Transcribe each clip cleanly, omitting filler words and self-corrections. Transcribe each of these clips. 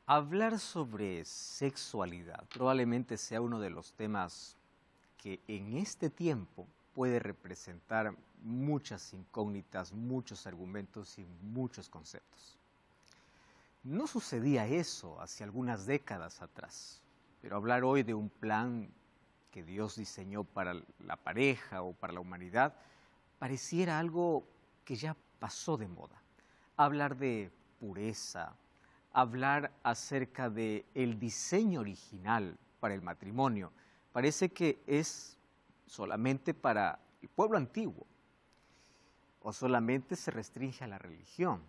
Hablar sobre sexualidad probablemente sea uno de los temas que en este tiempo puede representar muchas incógnitas, muchos argumentos y muchos conceptos. No sucedía eso hace algunas décadas atrás, pero hablar hoy de un plan que Dios diseñó para la pareja o para la humanidad pareciera algo que ya pasó de moda. Hablar de pureza, hablar acerca del diseño original para el matrimonio, parece que es solamente para el pueblo antiguo o solamente se restringe a la religión.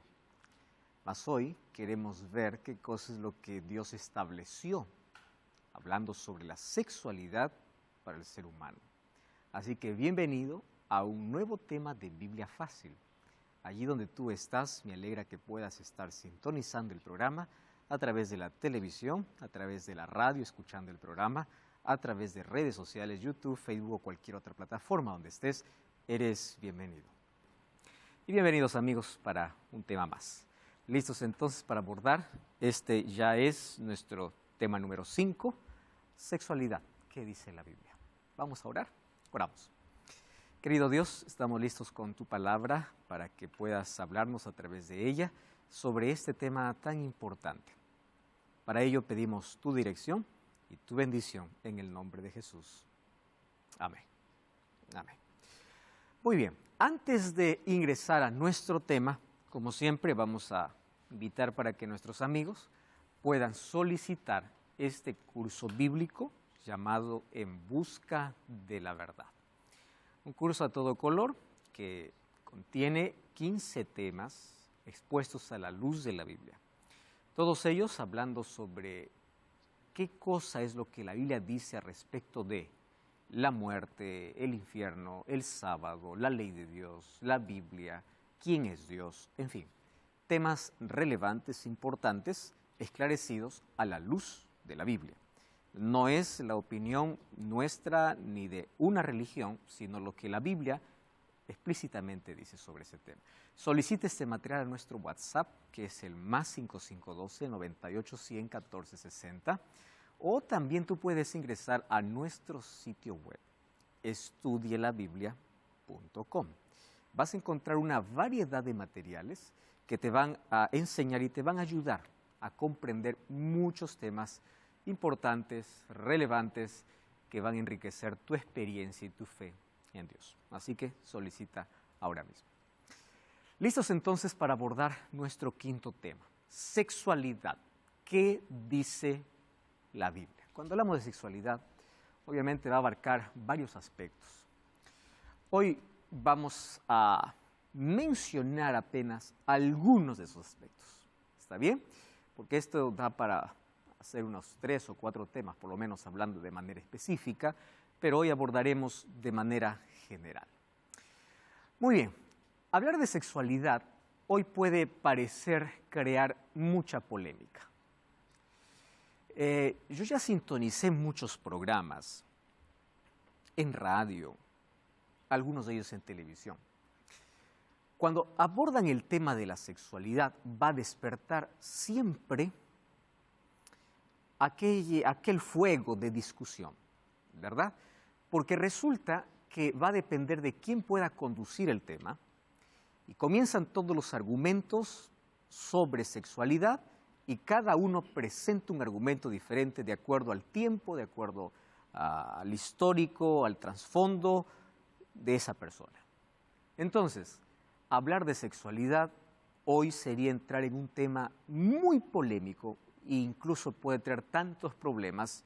Mas hoy queremos ver qué cosa es lo que Dios estableció, hablando sobre la sexualidad para el ser humano. Así que bienvenido a un nuevo tema de Biblia Fácil. Allí donde tú estás, me alegra que puedas estar sintonizando el programa a través de la televisión, a través de la radio, escuchando el programa, a través de redes sociales, YouTube, Facebook o cualquier otra plataforma donde estés, eres bienvenido. Y bienvenidos amigos para un tema más. ¿Listos entonces para abordar? Este ya es nuestro tema número 5, sexualidad. ¿Qué dice la Biblia? Vamos a orar. Oramos. Querido Dios, estamos listos con tu palabra para que puedas hablarnos a través de ella sobre este tema tan importante. Para ello pedimos tu dirección y tu bendición en el nombre de Jesús. Amén. Amén. Muy bien, antes de ingresar a nuestro tema, como siempre vamos a invitar para que nuestros amigos puedan solicitar este curso bíblico llamado En Busca de la Verdad. Un curso a todo color que contiene 15 temas expuestos a la luz de la Biblia. Todos ellos hablando sobre qué cosa es lo que la Biblia dice al respecto de la muerte, el infierno, el sábado, la ley de Dios, la Biblia, quién es Dios, en fin, temas relevantes, importantes, esclarecidos a la luz de la Biblia. No es la opinión nuestra ni de una religión, sino lo que la Biblia explícitamente dice sobre ese tema. Solicite este material a nuestro WhatsApp, que es el +5512 98 100 14 60, o también tú puedes ingresar a nuestro sitio web, estudielabiblia.com. Vas a encontrar una variedad de materiales que te van a enseñar y te van a ayudar a comprender muchos temas importantes, relevantes, que van a enriquecer tu experiencia y tu fe en Dios. Así que solicita ahora mismo. ¿Listos entonces para abordar nuestro quinto tema? Sexualidad. ¿Qué dice la Biblia? Cuando hablamos de sexualidad, obviamente va a abarcar varios aspectos. Hoy vamos a mencionar apenas algunos de esos aspectos. ¿Está bien? Porque esto da para hacer unos 3 o 4 temas, por lo menos hablando de manera específica, pero hoy abordaremos de manera general. Muy bien, hablar de sexualidad hoy puede parecer crear mucha polémica. Yo ya sintonicé muchos programas en radio, algunos de ellos en televisión. Cuando abordan el tema de la sexualidad, va a despertar siempre aquel fuego de discusión, ¿verdad? Porque resulta que va a depender de quién pueda conducir el tema y comienzan todos los argumentos sobre sexualidad y cada uno presenta un argumento diferente de acuerdo al tiempo, de acuerdo al histórico, al trasfondo de esa persona. Entonces, hablar de sexualidad hoy sería entrar en un tema muy polémico e incluso puede traer tantos problemas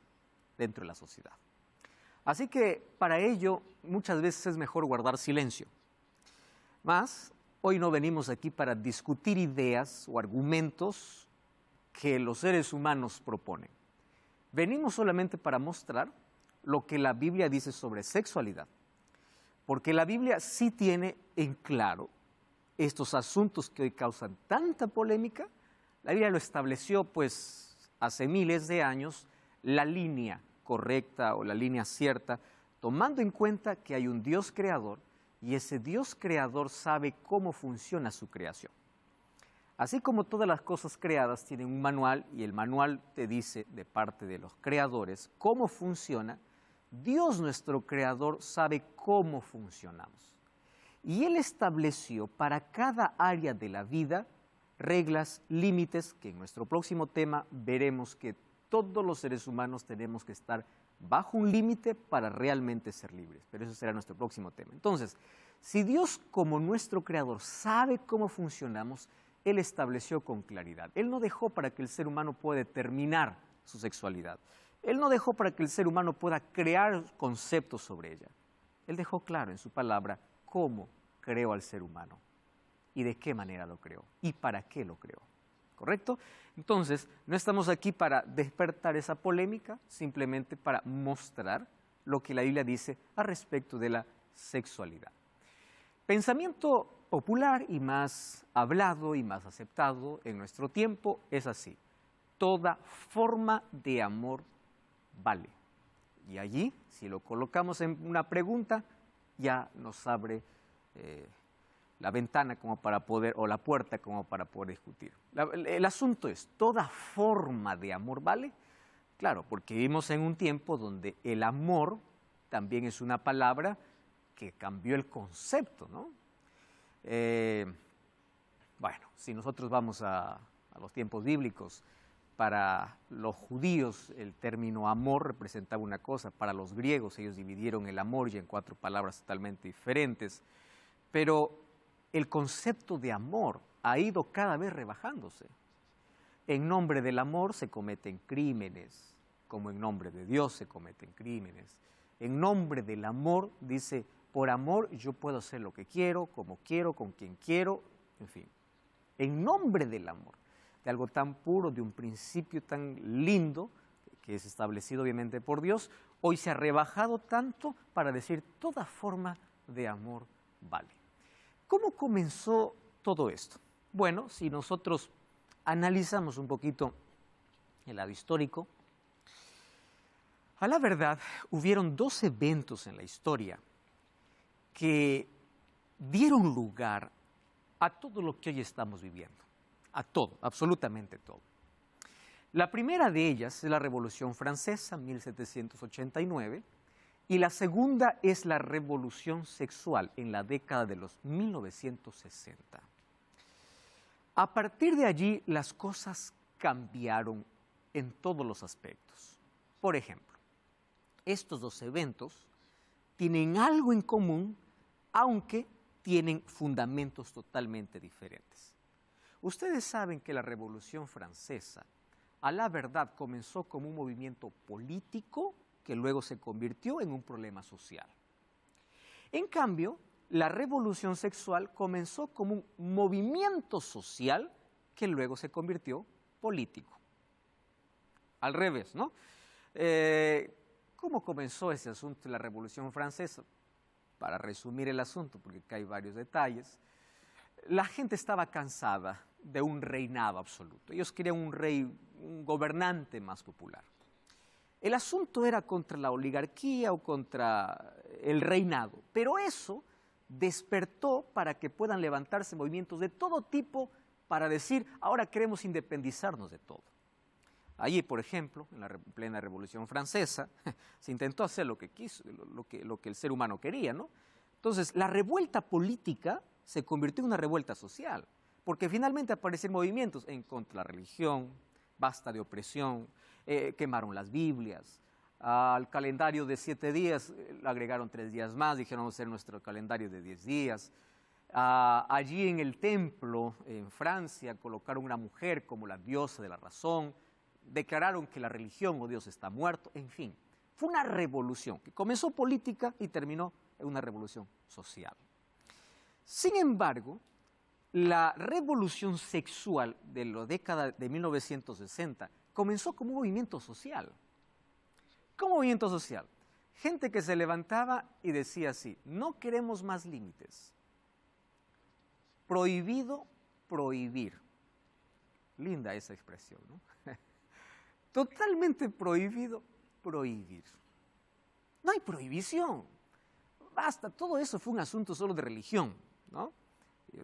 dentro de la sociedad. Así que para ello muchas veces es mejor guardar silencio. Mas hoy no venimos aquí para discutir ideas o argumentos que los seres humanos proponen. Venimos solamente para mostrar lo que la Biblia dice sobre sexualidad. Porque la Biblia sí tiene en claro estos asuntos que hoy causan tanta polémica. La Biblia lo estableció pues hace miles de años, la línea correcta o la línea cierta, tomando en cuenta que hay un Dios creador y ese Dios creador sabe cómo funciona su creación. Así como todas las cosas creadas tienen un manual y el manual te dice de parte de los creadores cómo funciona, Dios nuestro creador sabe cómo funcionamos. Y Él estableció para cada área de la vida reglas, límites, que en nuestro próximo tema veremos que todos los seres humanos tenemos que estar bajo un límite para realmente ser libres. Pero eso será nuestro próximo tema. Entonces, si Dios como nuestro creador sabe cómo funcionamos, Él estableció con claridad. Él no dejó para que el ser humano pueda determinar su sexualidad. Él no dejó para que el ser humano pueda crear conceptos sobre ella. Él dejó claro en su palabra cómo creó al ser humano y de qué manera lo creó y para qué lo creó. ¿Correcto? Entonces, no estamos aquí para despertar esa polémica, simplemente para mostrar lo que la Biblia dice al respecto de la sexualidad. Pensamiento popular y más hablado y más aceptado en nuestro tiempo es así: toda forma de amor vale. Y allí, si lo colocamos en una pregunta, ya nos abre la ventana como para poder, o la puerta como para poder discutir. El asunto es, ¿toda forma de amor vale? Claro, porque vivimos en un tiempo donde el amor también es una palabra que cambió el concepto, ¿no? Bueno, si nosotros vamos a los tiempos bíblicos, para los judíos el término amor representaba una cosa, para los griegos ellos dividieron el amor ya en 4 palabras totalmente diferentes, pero el concepto de amor ha ido cada vez rebajándose. En nombre del amor se cometen crímenes, como en nombre de Dios se cometen crímenes. En nombre del amor, dice, por amor yo puedo hacer lo que quiero, como quiero, con quien quiero, en fin. En nombre del amor, de algo tan puro, de un principio tan lindo, que es establecido obviamente por Dios, hoy se ha rebajado tanto para decir toda forma de amor vale. ¿Cómo comenzó todo esto? Bueno, si nosotros analizamos un poquito el lado histórico, a la verdad hubieron 2 eventos en la historia que dieron lugar a todo lo que hoy estamos viviendo. A todo, absolutamente todo. La primera de ellas es la Revolución Francesa, 1789, y la segunda es la Revolución Sexual en la década de los 1960. A partir de allí, las cosas cambiaron en todos los aspectos. Por ejemplo, estos 2 eventos tienen algo en común, aunque tienen fundamentos totalmente diferentes. Ustedes saben que la Revolución Francesa, a la verdad, comenzó como un movimiento político que luego se convirtió en un problema social. En cambio, la Revolución Sexual comenzó como un movimiento social que luego se convirtió político. Al revés, ¿no? ¿Cómo comenzó ese asunto de la Revolución Francesa? Para resumir el asunto, porque acá hay varios detalles, la gente estaba cansada de un reinado absoluto. Ellos querían un rey, un gobernante más popular. El asunto era contra la oligarquía o contra el reinado, pero eso despertó para que puedan levantarse movimientos de todo tipo para decir, ahora queremos independizarnos de todo. Allí, por ejemplo, en la plena Revolución Francesa, se intentó hacer lo que quiso, lo que el ser humano quería, ¿no? Entonces, la revuelta política se convirtió en una revuelta social, porque finalmente aparecieron movimientos en contra de la religión, basta de opresión, quemaron las Biblias, al calendario de 7 días le agregaron 3 días más, dijeron vamos a hacer nuestro calendario de 10 días. Allí en el templo, en Francia, colocaron una mujer como la diosa de la razón, declararon que la religión o Dios está muerto, en fin. Fue una revolución que comenzó política y terminó en una revolución social. Sin embargo, la revolución sexual de la década de 1960 comenzó como un movimiento social. ¿Cómo movimiento social? Gente que se levantaba y decía así, no queremos más límites. Prohibido prohibir. Linda esa expresión, ¿no? Totalmente prohibido prohibir. No hay prohibición. Basta, todo eso fue un asunto solo de religión, ¿no?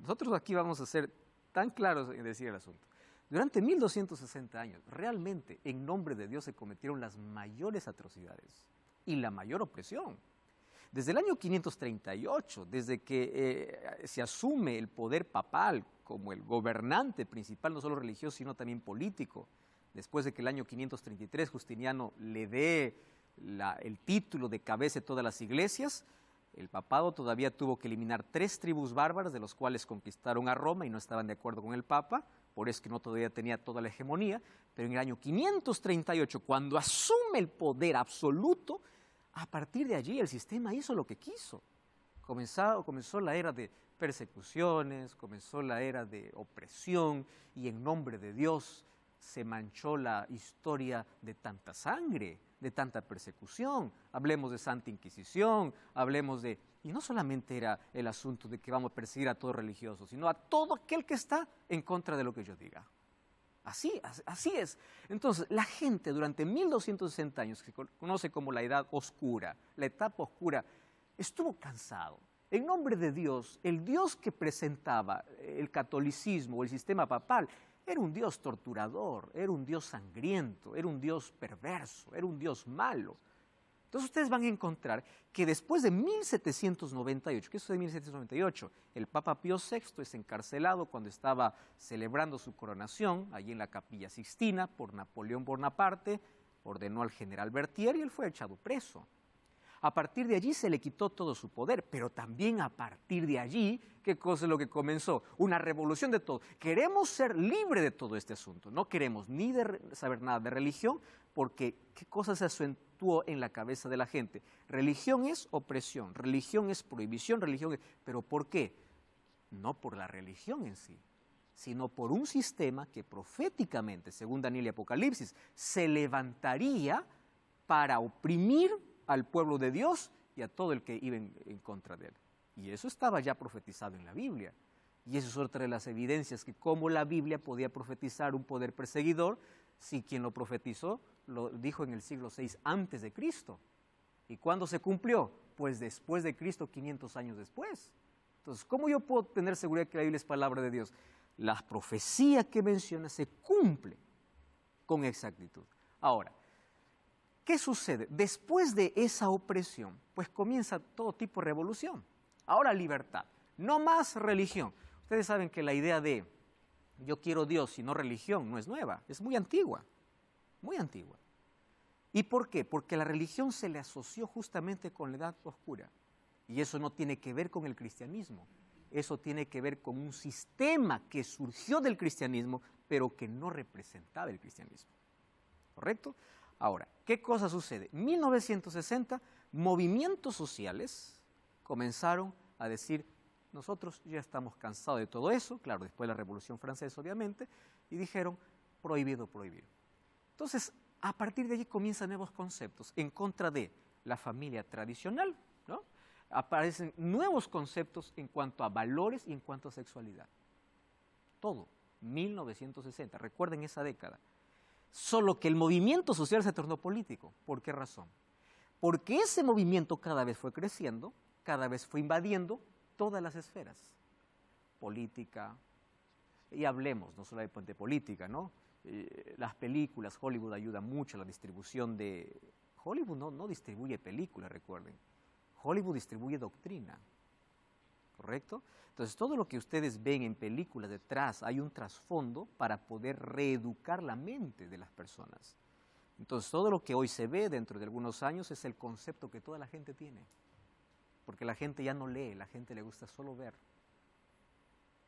Nosotros aquí vamos a ser tan claro en decir el asunto. Durante 1260 años, realmente, en nombre de Dios se cometieron las mayores atrocidades y la mayor opresión. Desde el año 538, desde que se asume el poder papal como el gobernante principal, no solo religioso, sino también político, después de que el año 533 Justiniano le dé el título de cabeza de todas las iglesias, el papado todavía tuvo que eliminar 3 tribus bárbaras, de los cuales conquistaron a Roma y no estaban de acuerdo con el Papa, por eso que no todavía tenía toda la hegemonía, pero en el año 538, cuando asume el poder absoluto, a partir de allí el sistema hizo lo que quiso. Comenzó la era de persecuciones, comenzó la era de opresión y en nombre de Dios se manchó la historia de tanta sangre, de tanta persecución. Hablemos de Santa Inquisición, hablemos de... Y no solamente era el asunto de que vamos a perseguir a todo religioso, sino a todo aquel que está en contra de lo que yo diga. Así es. Entonces, la gente durante 1260 años, que se conoce como la Edad Oscura, la etapa oscura, estuvo cansado. En nombre de Dios, el Dios que presentaba el catolicismo o el sistema papal, era un Dios torturador, era un Dios sangriento, era un Dios perverso, era un Dios malo. Entonces ustedes van a encontrar que después de 1798, ¿qué es eso de 1798? El Papa Pío VI es encarcelado cuando estaba celebrando su coronación, allí en la Capilla Sixtina, por Napoleón Bonaparte, ordenó al general Berthier y él fue echado preso. A partir de allí se le quitó todo su poder, pero también a partir de allí, ¿qué cosa es lo que comenzó? Una revolución de todo. Queremos ser libres de todo este asunto, no queremos ni saber nada de religión, porque ¿qué cosa se acentuó en la cabeza de la gente? Religión es opresión, religión es prohibición, religión es... ¿Pero por qué? No por la religión en sí, sino por un sistema que proféticamente, según Daniel y Apocalipsis, se levantaría para oprimir al pueblo de Dios y a todo el que iba en contra de él. Y eso estaba ya profetizado en la Biblia. Y eso es otra de las evidencias que cómo la Biblia podía profetizar un poder perseguidor si quien lo profetizó lo dijo en el siglo VI antes de Cristo. ¿Y cuándo se cumplió? Pues después de Cristo, 500 años después. Entonces, ¿cómo yo puedo tener seguridad que la Biblia es palabra de Dios? La profecía que menciona se cumple con exactitud. Ahora, ¿qué sucede? Después de esa opresión, pues comienza todo tipo de revolución. Ahora libertad, no más religión. Ustedes saben que la idea de yo quiero Dios y no religión no es nueva, es muy antigua, muy antigua. ¿Y por qué? Porque la religión se le asoció justamente con la Edad Oscura. Y eso no tiene que ver con el cristianismo, eso tiene que ver con un sistema que surgió del cristianismo, pero que no representaba el cristianismo. ¿Correcto? Ahora, ¿qué cosa sucede? En 1960, movimientos sociales comenzaron a decir, nosotros ya estamos cansados de todo eso, claro, después de la Revolución Francesa, obviamente, y dijeron, prohibido prohibir. Entonces, a partir de allí comienzan nuevos conceptos en contra de la familia tradicional, ¿no? Aparecen nuevos conceptos en cuanto a valores y en cuanto a sexualidad. Todo, 1960, recuerden esa década. Solo que el movimiento social se tornó político. ¿Por qué razón? Porque ese movimiento cada vez fue creciendo, cada vez fue invadiendo todas las esferas. Política, y hablemos no solo de política, ¿no? Las películas, Hollywood ayuda mucho a la distribución de... Hollywood no distribuye películas, recuerden. Hollywood distribuye doctrina, ¿correcto? Entonces, todo lo que ustedes ven en películas detrás, hay un trasfondo para poder reeducar la mente de las personas. Entonces, todo lo que hoy se ve dentro de algunos años es el concepto que toda la gente tiene. Porque la gente ya no lee, la gente le gusta solo ver.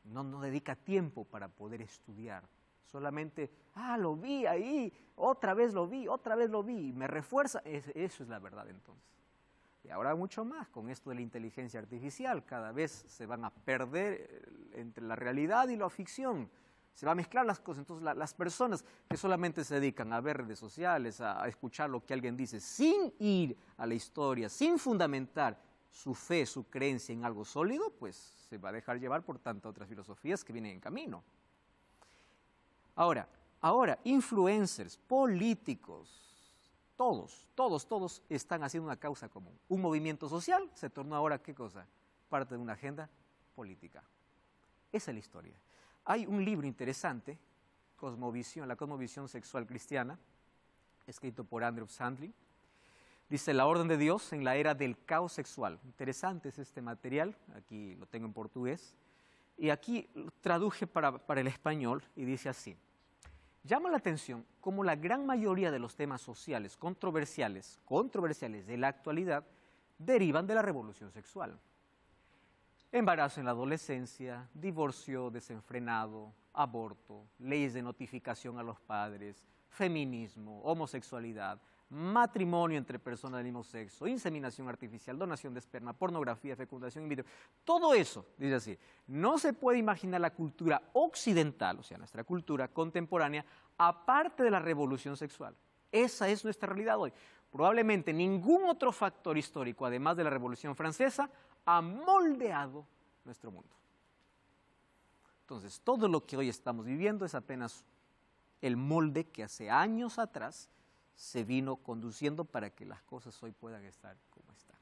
No dedica tiempo para poder estudiar. Solamente, lo vi ahí, otra vez lo vi, me refuerza. Eso es la verdad entonces. Y ahora mucho más, con esto de la inteligencia artificial, cada vez se van a perder entre la realidad y la ficción. Se van a mezclar las cosas. Entonces las personas que solamente se dedican a ver redes sociales, a escuchar lo que alguien dice, sin ir a la historia, sin fundamentar su fe, su creencia en algo sólido, pues se va a dejar llevar por tantas otras filosofías que vienen en camino. Ahora, influencers, políticos, todos están haciendo una causa común. Un movimiento social se tornó ahora, ¿qué cosa? Parte de una agenda política. Esa es la historia. Hay un libro interesante, La cosmovisión sexual cristiana, escrito por Andrew Sandlin. Dice: la orden de Dios en la era del caos sexual. Interesante es este material, aquí lo tengo en portugués, y aquí lo traduje para el español y dice así: llama la atención cómo la gran mayoría de los temas sociales controversiales de la actualidad derivan de la revolución sexual. Embarazo en la adolescencia, divorcio desenfrenado, aborto, leyes de notificación a los padres, feminismo, homosexualidad, matrimonio entre personas del mismo sexo, inseminación artificial, donación de esperma, pornografía, fecundación in vitro. Todo eso, dice así, no se puede imaginar la cultura occidental, o sea, nuestra cultura contemporánea, aparte de la revolución sexual. Esa es nuestra realidad hoy. Probablemente ningún otro factor histórico, además de la Revolución Francesa, ha moldeado nuestro mundo. Entonces, todo lo que hoy estamos viviendo es apenas el molde que hace años atrás se vino conduciendo para que las cosas hoy puedan estar como están.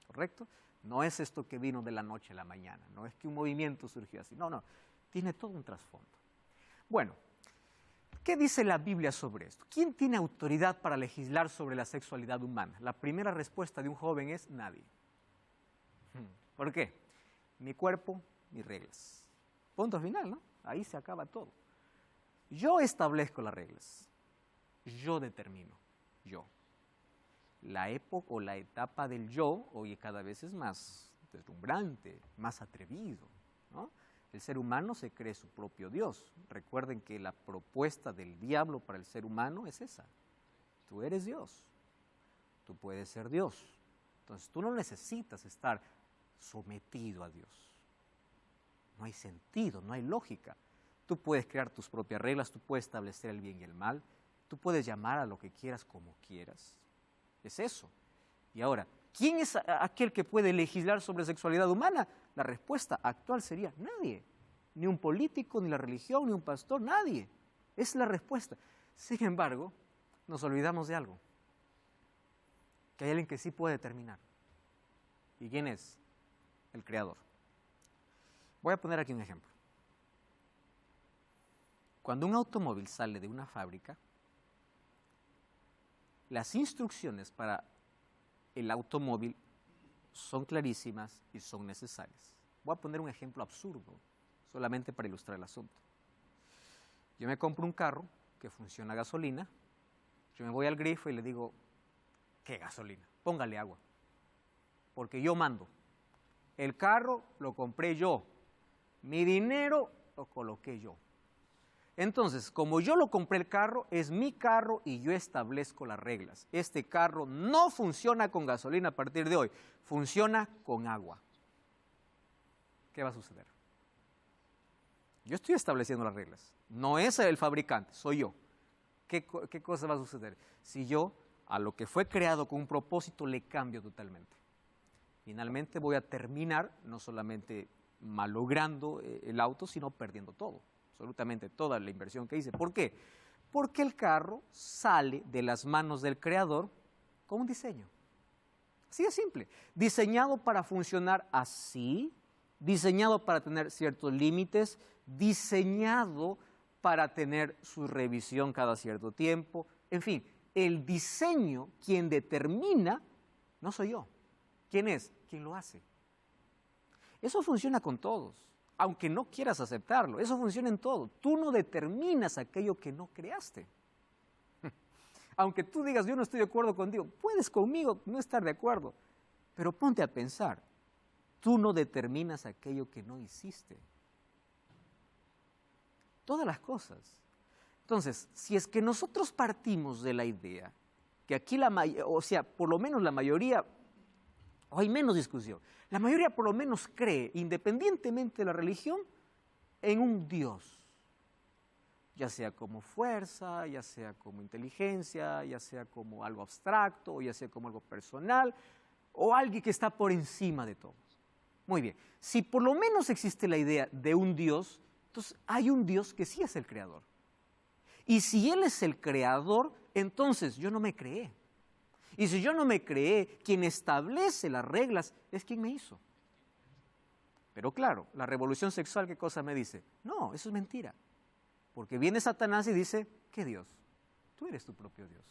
¿Correcto? No es esto que vino de la noche a la mañana, no es que un movimiento surgió así, no, tiene todo un trasfondo. Bueno, ¿qué dice la Biblia sobre esto? ¿Quién tiene autoridad para legislar sobre la sexualidad humana? La primera respuesta de un joven es nadie. ¿Por qué? Mi cuerpo, mis reglas. Punto final, ¿no? Ahí se acaba todo. Yo establezco las reglas. Yo determino. Yo. La época o la etapa del yo hoy cada vez es más deslumbrante, más atrevido, ¿no? El ser humano se cree su propio Dios. Recuerden que la propuesta del diablo para el ser humano es esa. Tú eres Dios. Tú puedes ser Dios. Entonces tú no necesitas estar sometido a Dios. No hay sentido, no hay lógica. Tú puedes crear tus propias reglas, tú puedes establecer el bien y el mal, tú puedes llamar a lo que quieras como quieras. Es eso. Y ahora, ¿quién es aquel que puede legislar sobre sexualidad humana? La respuesta actual sería nadie. Ni un político, ni la religión, ni un pastor, nadie. Es la respuesta. Sin embargo, nos olvidamos de algo. Que hay alguien que sí puede determinar. ¿Y quién es? El Creador. Voy a poner aquí un ejemplo. Cuando un automóvil sale de una fábrica, las instrucciones para el automóvil son clarísimas y son necesarias. Voy a poner un ejemplo absurdo, solamente para ilustrar el asunto. Yo me compro un carro que funciona a gasolina, yo me voy al grifo y le digo: ¿qué gasolina? Póngale agua, porque yo mando. El carro lo compré yo, mi dinero lo coloqué yo. Entonces, como yo lo compré el carro, es mi carro y yo establezco las reglas. Este carro no funciona con gasolina a partir de hoy, funciona con agua. ¿Qué va a suceder? Yo estoy estableciendo las reglas, no es el fabricante, soy yo. ¿Qué cosa va a suceder? Si yo a lo que fue creado con un propósito le cambio totalmente. Finalmente voy a terminar no solamente malogrando el auto, sino perdiendo todo. Absolutamente toda la inversión que hice. ¿Por qué? Porque el carro sale de las manos del creador con un diseño. Así de simple. Diseñado para funcionar así, diseñado para tener ciertos límites, diseñado para tener su revisión cada cierto tiempo. En fin, el diseño, quien determina, no soy yo. ¿Quién es? Quien lo hace. Eso funciona con todos. Aunque no quieras aceptarlo, eso funciona en todo. Tú no determinas aquello que no creaste. Aunque tú digas: yo no estoy de acuerdo contigo, puedes conmigo no estar de acuerdo, pero ponte a pensar, tú no determinas aquello que no hiciste. Todas las cosas. Entonces, si es que nosotros partimos de la idea que aquí por lo menos la mayoría, o hay menos discusión, la mayoría por lo menos cree, independientemente de la religión, en un Dios. Ya sea como fuerza, ya sea como inteligencia, ya sea como algo abstracto, o ya sea como algo personal, o alguien que está por encima de todos. Muy bien, si por lo menos existe la idea de un Dios, entonces hay un Dios que sí es el creador. Y si Él es el creador, entonces yo no me creé. Y si yo no me creé, quien establece las reglas es quien me hizo. Pero claro, la revolución sexual, ¿qué cosa me dice? No, eso es mentira. Porque viene Satanás y dice, ¿qué Dios? Tú eres tu propio Dios.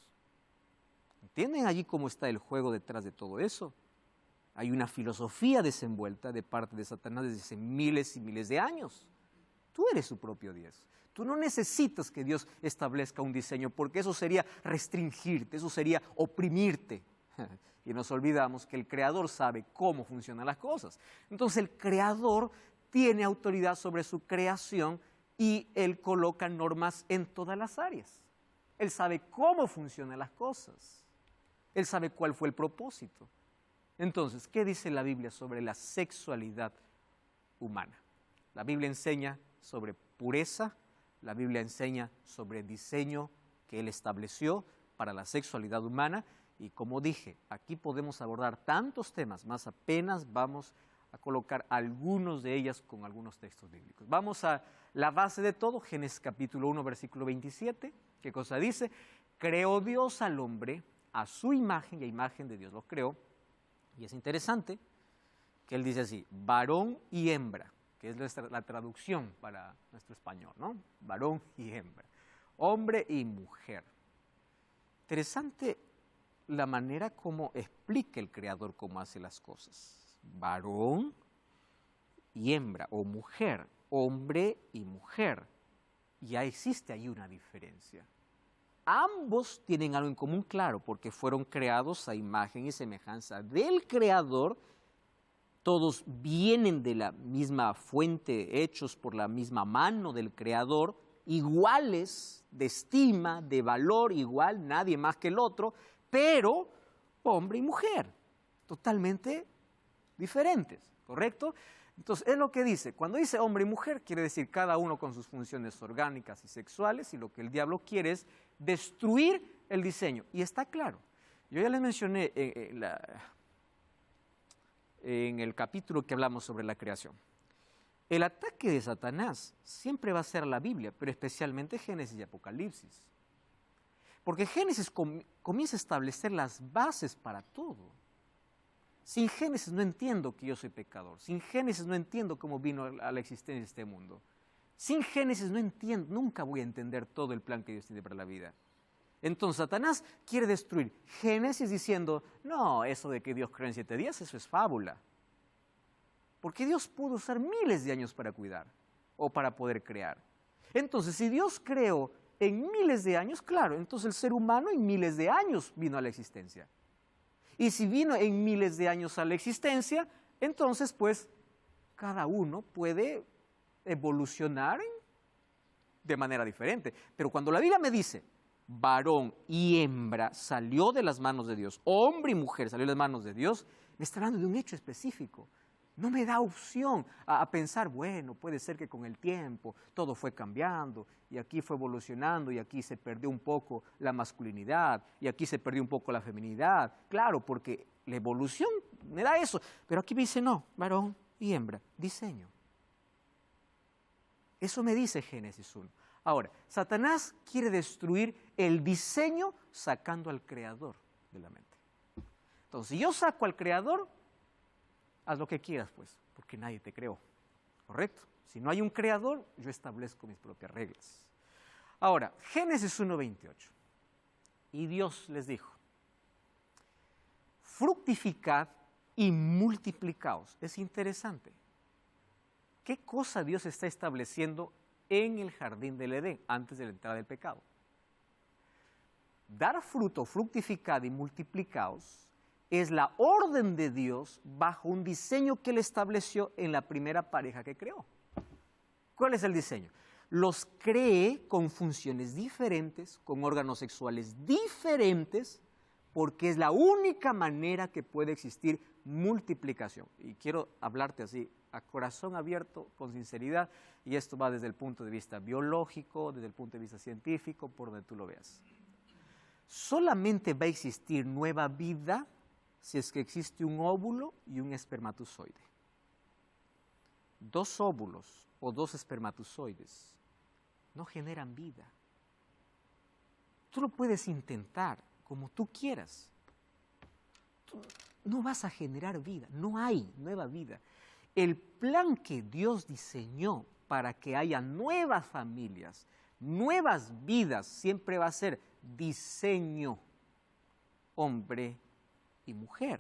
¿Entienden allí cómo está el juego detrás de todo eso? Hay una filosofía desenvuelta de parte de Satanás desde hace miles y miles de años. Tú eres tu propio Dios. Tú no necesitas que Dios establezca un diseño, porque eso sería restringirte, eso sería oprimirte. Y nos olvidamos que el Creador sabe cómo funcionan las cosas. Entonces el Creador tiene autoridad sobre su creación y Él coloca normas en todas las áreas. Él sabe cómo funcionan las cosas. Él sabe cuál fue el propósito. Entonces, ¿qué dice la Biblia sobre la sexualidad humana? La Biblia enseña sobre pureza, la Biblia enseña sobre el diseño que Él estableció para la sexualidad humana. Y como dije, aquí podemos abordar tantos temas, más apenas vamos a colocar algunos de ellas con algunos textos bíblicos. Vamos a la base de todo, Génesis capítulo 1, versículo 27. ¿Qué cosa dice? Creó Dios al hombre a su imagen y a imagen de Dios lo creó. Y es interesante que Él dice así, varón y hembra, que es la traducción para nuestro español, ¿no? Varón y hembra, hombre y mujer. Interesante la manera como explica el Creador cómo hace las cosas. Varón y hembra, o mujer, hombre y mujer. Ya existe ahí una diferencia. Ambos tienen algo en común, claro, porque fueron creados a imagen y semejanza del Creador. Todos vienen de la misma fuente, hechos por la misma mano del Creador, iguales de estima, de valor, igual, nadie más que el otro, pero hombre y mujer, totalmente diferentes, ¿correcto? Entonces, es lo que dice. Cuando dice hombre y mujer, quiere decir cada uno con sus funciones orgánicas y sexuales, y lo que el diablo quiere es destruir el diseño. Y está claro. Yo ya les mencioné en el capítulo que hablamos sobre la creación. El ataque de Satanás siempre va a ser la Biblia, pero especialmente Génesis y Apocalipsis. Porque Génesis comienza a establecer las bases para todo. Sin Génesis no entiendo que yo soy pecador. Sin Génesis no entiendo cómo vino a la existencia de este mundo. Sin Génesis no entiendo, nunca voy a entender todo el plan que Dios tiene para la vida. Entonces Satanás quiere destruir Génesis diciendo, no, eso de que Dios creó en 7 días, eso es fábula. Porque Dios pudo usar miles de años para cuidar o para poder crear. Entonces, si Dios creó en miles de años, claro, entonces el ser humano en miles de años vino a la existencia. Y si vino en miles de años a la existencia, entonces pues cada uno puede evolucionar de manera diferente. Pero cuando la Biblia me dice, varón y hembra salió de las manos de Dios, hombre y mujer salió de las manos de Dios, me está hablando de un hecho específico. No me da opción a pensar, bueno, puede ser que con el tiempo todo fue cambiando y aquí fue evolucionando y aquí se perdió un poco la masculinidad y aquí se perdió un poco la feminidad. Claro, porque la evolución me da eso. Pero aquí me dice, no, varón y hembra, diseño. Eso me dice Génesis 1. Ahora, Satanás quiere destruir el diseño sacando al Creador de la mente. Entonces, si yo saco al Creador, haz lo que quieras, pues, porque nadie te creó, ¿correcto? Si no hay un creador, yo establezco mis propias reglas. Ahora, Génesis 1:28. Y Dios les dijo, fructificad y multiplicaos. Es interesante. ¿Qué cosa Dios está estableciendo en el jardín del Edén antes de la entrada del pecado? Dar fruto, fructificad y multiplicaos es la orden de Dios bajo un diseño que Él estableció en la primera pareja que creó. ¿Cuál es el diseño? Los cree con funciones diferentes, con órganos sexuales diferentes, porque es la única manera que puede existir multiplicación. Y quiero hablarte así, a corazón abierto, con sinceridad, y esto va desde el punto de vista biológico, desde el punto de vista científico, por donde tú lo veas. Solamente va a existir nueva vida si es que existe un óvulo y un espermatozoide. 2 óvulos o 2 espermatozoides no generan vida. Tú lo puedes intentar como tú quieras. Tú no vas a generar vida, no hay nueva vida. el plan que Dios diseñó para que haya nuevas familias, nuevas vidas, siempre va a ser diseño hombre y mujer.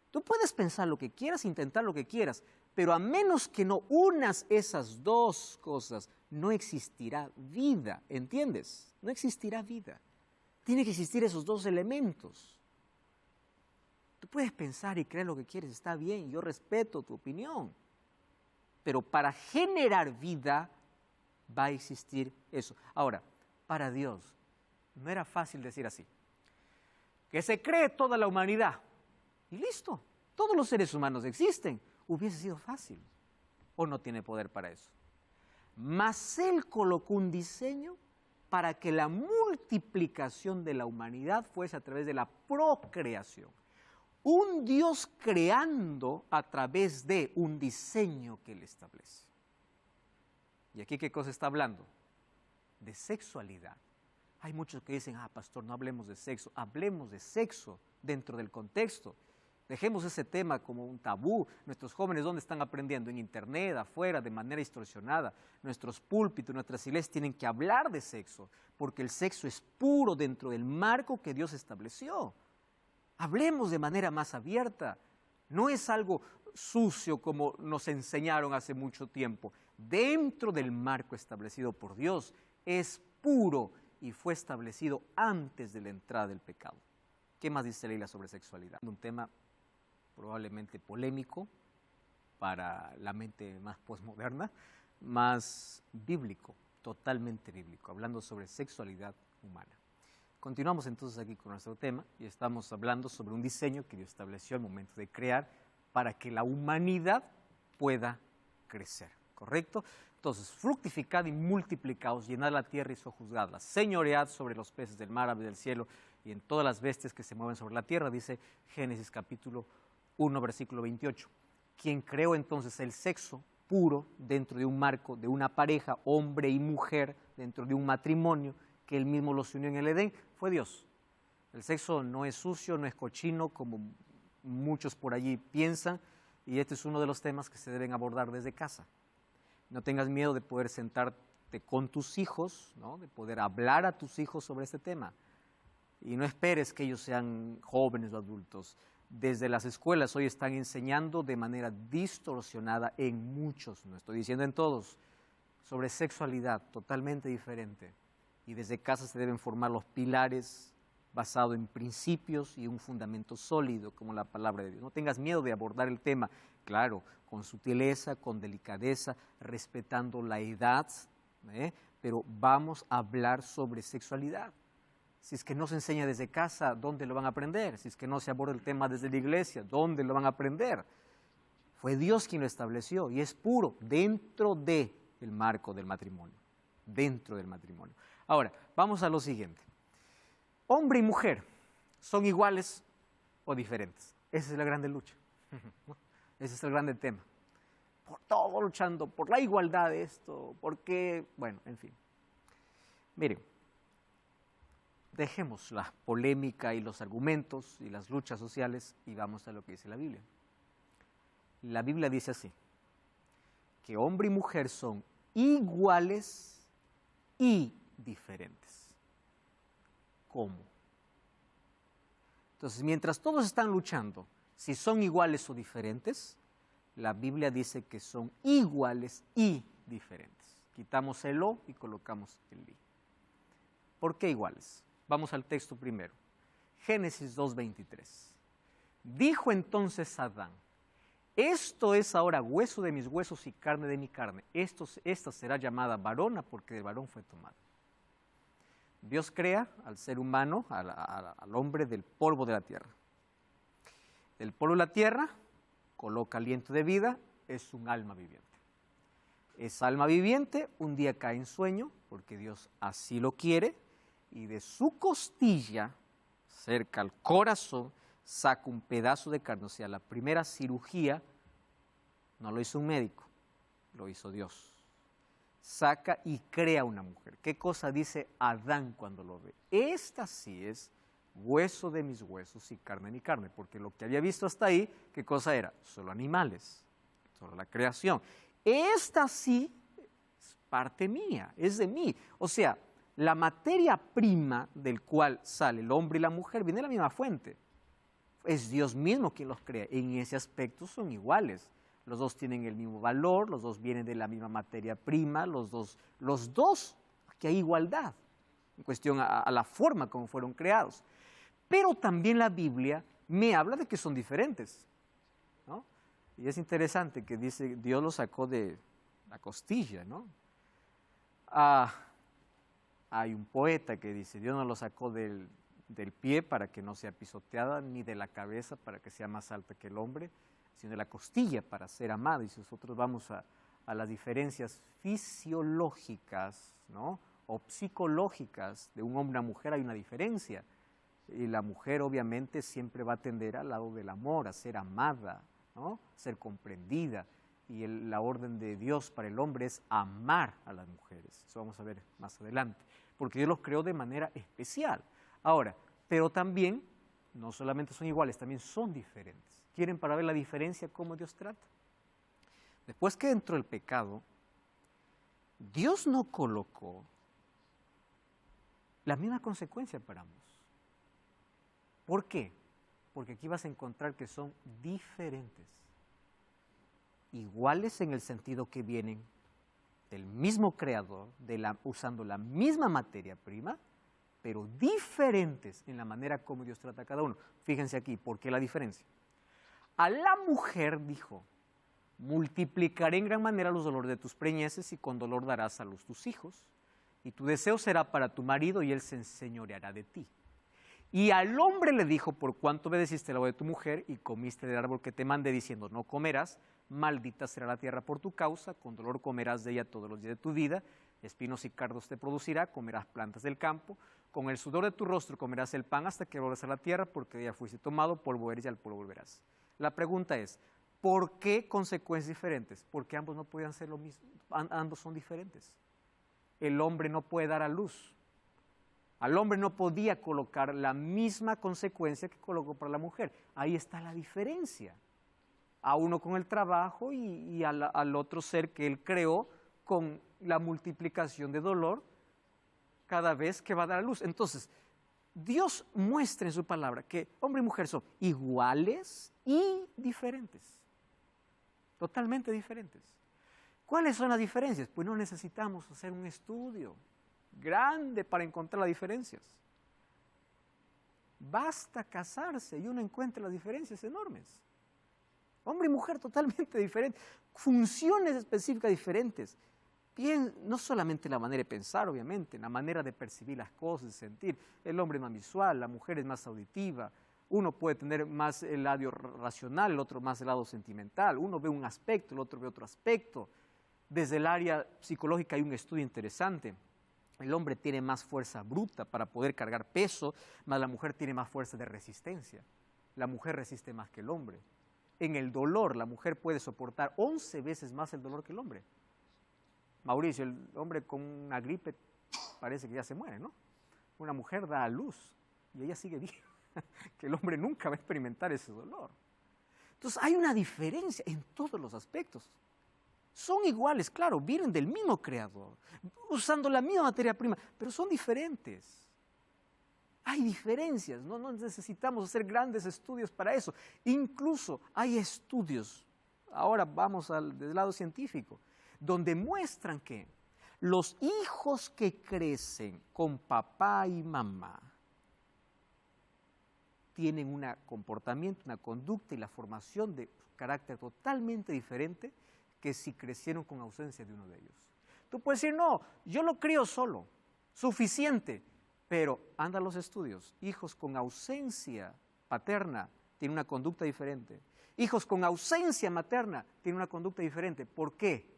Tú puedes pensar lo que quieras, intentar lo que quieras, pero a menos que no unas esas dos cosas, no existirá vida, ¿entiendes? No existirá vida. Tiene que existir esos dos elementos. Tú puedes pensar y creer lo que quieres, está bien, yo respeto tu opinión, pero para generar vida va a existir eso. Ahora, para Dios, no era fácil decir así, que se cree toda la humanidad, y listo, todos los seres humanos existen. Hubiese sido fácil, o no tiene poder para eso. Mas Él colocó un diseño para que la multiplicación de la humanidad fuese a través de la procreación. Un Dios creando a través de un diseño que Él establece. ¿Y aquí qué cosa está hablando? De sexualidad. Hay muchos que dicen, pastor, no hablemos de sexo dentro del contexto. Dejemos ese tema como un tabú. Nuestros jóvenes, ¿dónde están aprendiendo? En internet, afuera, de manera distorsionada. Nuestros púlpitos, nuestras iglesias tienen que hablar de sexo, porque el sexo es puro dentro del marco que Dios estableció. Hablemos de manera más abierta. No es algo sucio como nos enseñaron hace mucho tiempo. Dentro del marco establecido por Dios es puro y fue establecido antes de la entrada del pecado. ¿Qué más dice la Biblia sobre sexualidad? Un tema probablemente polémico para la mente más posmoderna, más bíblico, totalmente bíblico, hablando sobre sexualidad humana. Continuamos entonces aquí con nuestro tema y estamos hablando sobre un diseño que Dios estableció al momento de crear para que la humanidad pueda crecer, ¿correcto? Entonces, fructificad y multiplicaos, llenad la tierra y sojuzgadla, señoread sobre los peces del mar, aves del cielo y en todas las bestias que se mueven sobre la tierra, dice Génesis capítulo 1, versículo 28. Quien creó entonces el sexo puro dentro de un marco de una pareja, hombre y mujer, dentro de un matrimonio, que Él mismo los unió en el Edén, fue Dios. El sexo no es sucio, no es cochino, como muchos por allí piensan, y este es uno de los temas que se deben abordar desde casa. No tengas miedo de poder sentarte con tus hijos, ¿no? De poder hablar a tus hijos sobre este tema. Y no esperes que ellos sean jóvenes o adultos. Desde las escuelas hoy están enseñando de manera distorsionada en muchos, no estoy diciendo en todos, sobre sexualidad totalmente diferente. Y desde casa se deben formar los pilares basados en principios y un fundamento sólido como la palabra de Dios. No tengas miedo de abordar el tema, claro, con sutileza, con delicadeza, respetando la edad, pero vamos a hablar sobre sexualidad. Si es que no se enseña desde casa, ¿dónde lo van a aprender? Si es que no se aborda el tema desde la iglesia, ¿dónde lo van a aprender? Fue Dios quien lo estableció y es puro dentro del marco del matrimonio. Dentro del matrimonio. Ahora, vamos a lo siguiente. Hombre y mujer, ¿son iguales o diferentes? Esa es la grande lucha. Ese es el grande tema. Por todo luchando, por la igualdad de esto, porque, bueno, en fin. Miren. Dejemos la polémica y los argumentos y las luchas sociales y vamos a lo que dice la Biblia. La Biblia dice así, que hombre y mujer son iguales y diferentes. ¿Cómo? Entonces, mientras todos están luchando, si son iguales o diferentes, la Biblia dice que son iguales y diferentes. Quitamos el o y colocamos el i. ¿Por qué iguales? Vamos al texto primero. Génesis 2:23. Dijo entonces Adán, esto es ahora hueso de mis huesos y carne de mi carne. Esta será llamada varona porque de varón fue tomada. Dios crea al ser humano, al hombre del polvo de la tierra. Del polvo de la tierra coloca aliento de vida, es un alma viviente. Esa alma viviente un día cae en sueño porque Dios así lo quiere. Y de su costilla, cerca al corazón, saca un pedazo de carne. O sea, la primera cirugía no lo hizo un médico, lo hizo Dios. Saca y crea una mujer. ¿Qué cosa dice Adán cuando lo ve? Esta sí es hueso de mis huesos y carne de mi carne, porque lo que había visto hasta ahí, ¿qué cosa era? Solo animales. solo la creación. Esta sí es parte mía, es de mí. O sea, la materia prima del cual sale el hombre y la mujer viene de la misma fuente. Es Dios mismo quien los crea. En ese aspecto son iguales. Los dos tienen el mismo valor, los dos vienen de la misma materia prima, los dos, aquí hay igualdad en cuestión a la forma como fueron creados. Pero también la Biblia me habla de que son diferentes, ¿no? Y es interesante que dice, Dios los sacó de la costilla, ¿no? Hay un poeta que dice, Dios no los sacó del pie para que no sea pisoteada, ni de la cabeza para que sea más alta que el hombre, sino de la costilla para ser amada. Y si nosotros vamos a las diferencias fisiológicas, ¿no?, o psicológicas de un hombre a una mujer, hay una diferencia. Y la mujer obviamente siempre va a tender al lado del amor, a ser amada, ¿no?, ser comprendida. Y la orden de Dios para el hombre es amar a las mujeres. Eso vamos a ver más adelante, porque Dios los creó de manera especial. Ahora, pero también, no solamente son iguales, también son diferentes. ¿Quieren para ver la diferencia cómo Dios trata? Después que entró el pecado, Dios no colocó la misma consecuencia para ambos. ¿Por qué? Porque aquí vas a encontrar que son diferentes. Iguales en el sentido que vienen del mismo creador, usando la misma materia prima, pero diferentes en la manera como Dios trata a cada uno. Fíjense aquí, ¿por qué la diferencia? A la mujer dijo, multiplicaré en gran manera los dolores de tus preñeces y con dolor darás a luz tus hijos, y tu deseo será para tu marido y él se enseñoreará de ti. Y al hombre le dijo, por cuanto obedeciste la voz de tu mujer y comiste del árbol que te mandé diciendo, no comerás, maldita será la tierra por tu causa, con dolor comerás de ella todos los días de tu vida, espinos y cardos te producirá, comerás plantas del campo, con el sudor de tu rostro comerás el pan hasta que vuelvas a la tierra, porque de ella fuiste tomado, polvo eres y al polvo volverás. La pregunta es, ¿por qué consecuencias diferentes? Porque ambos no podían ser lo mismo, ambos son diferentes. El hombre no puede dar a luz. Al hombre no podía colocar la misma consecuencia que colocó para la mujer. Ahí está la diferencia. A uno con el trabajo y al otro ser que él creó con la multiplicación de dolor cada vez que va a dar a luz. Entonces, Dios muestra en su palabra que hombre y mujer son iguales y diferentes. Totalmente diferentes. ¿Cuáles son las diferencias? Pues no necesitamos hacer un estudio grande para encontrar las diferencias. Basta casarse y uno encuentra las diferencias enormes. Hombre y mujer totalmente diferentes, funciones específicas diferentes. Bien, no solamente la manera de pensar, obviamente, la manera de percibir las cosas, de sentir. El hombre es más visual, la mujer es más auditiva. Uno puede tener más el lado racional, el otro más el lado sentimental. Uno ve un aspecto, el otro ve otro aspecto. Desde el área psicológica hay un estudio interesante. El hombre tiene más fuerza bruta para poder cargar peso, más la mujer tiene más fuerza de resistencia. La mujer resiste más que el hombre. En el dolor, la mujer puede soportar 11 veces más el dolor que el hombre. Mauricio, el hombre con una gripe parece que ya se muere, ¿no? Una mujer da a luz y ella sigue viva, que el hombre nunca va a experimentar ese dolor. Entonces hay una diferencia en todos los aspectos. Son iguales, claro, vienen del mismo creador, usando la misma materia prima, pero son diferentes. Hay diferencias, no necesitamos hacer grandes estudios para eso. Incluso hay estudios, ahora vamos del lado científico, donde muestran que los hijos que crecen con papá y mamá tienen un comportamiento, una conducta y la formación de carácter totalmente diferente que si crecieron con ausencia de uno de ellos. Tú puedes decir, no, yo lo crío solo, suficiente, pero anda a los estudios. Hijos con ausencia paterna tienen una conducta diferente. Hijos con ausencia materna tienen una conducta diferente. ¿Por qué?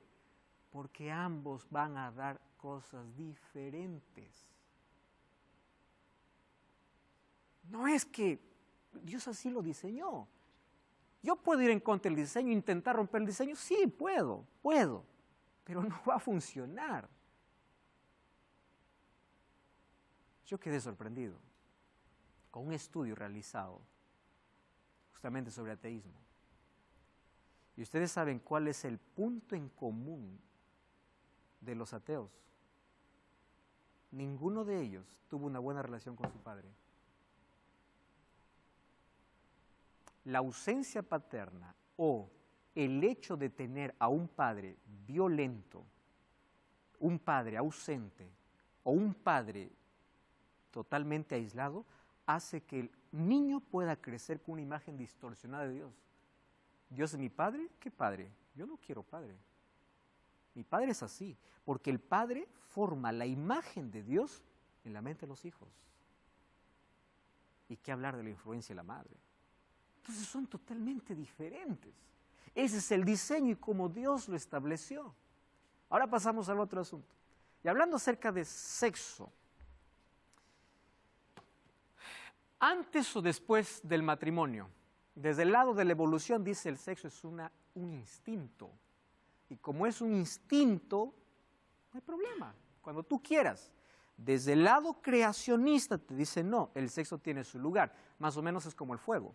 Porque ambos van a dar cosas diferentes. No es que Dios así lo diseñó. Yo puedo ir en contra del diseño, intentar romper el diseño, sí, puedo, pero no va a funcionar. Yo quedé sorprendido con un estudio realizado justamente sobre ateísmo. ¿Y ustedes saben cuál es el punto en común de los ateos? Ninguno de ellos tuvo una buena relación con su padre. La ausencia paterna o el hecho de tener a un padre violento, un padre ausente o un padre totalmente aislado, hace que el niño pueda crecer con una imagen distorsionada de Dios. ¿Dios es mi padre? ¿Qué padre? Yo no quiero padre. Mi padre es así, porque el padre forma la imagen de Dios en la mente de los hijos. ¿Y qué hablar de la influencia de la madre? Entonces son totalmente diferentes. Ese es el diseño y cómo Dios lo estableció. Ahora pasamos al otro asunto. Y hablando acerca de sexo, antes o después del matrimonio, desde el lado de la evolución dice el sexo es un instinto. Y como es un instinto, no hay problema, cuando tú quieras. Desde el lado creacionista te dice no, el sexo tiene su lugar. Más o menos es como el fuego.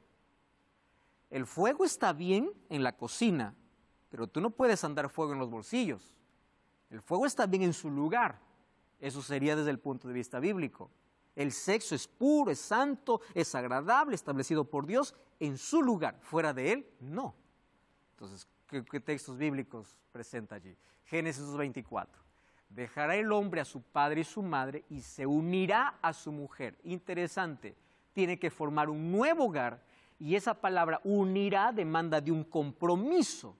El fuego está bien en la cocina, pero tú no puedes andar fuego en los bolsillos. El fuego está bien en su lugar. Eso sería desde el punto de vista bíblico. El sexo es puro, es santo, es agradable, establecido por Dios en su lugar. Fuera de él, no. Entonces, ¿qué textos bíblicos presenta allí? Génesis 24. Dejará el hombre a su padre y su madre y se unirá a su mujer. Interesante, tiene que formar un nuevo hogar y esa palabra unirá demanda de un compromiso.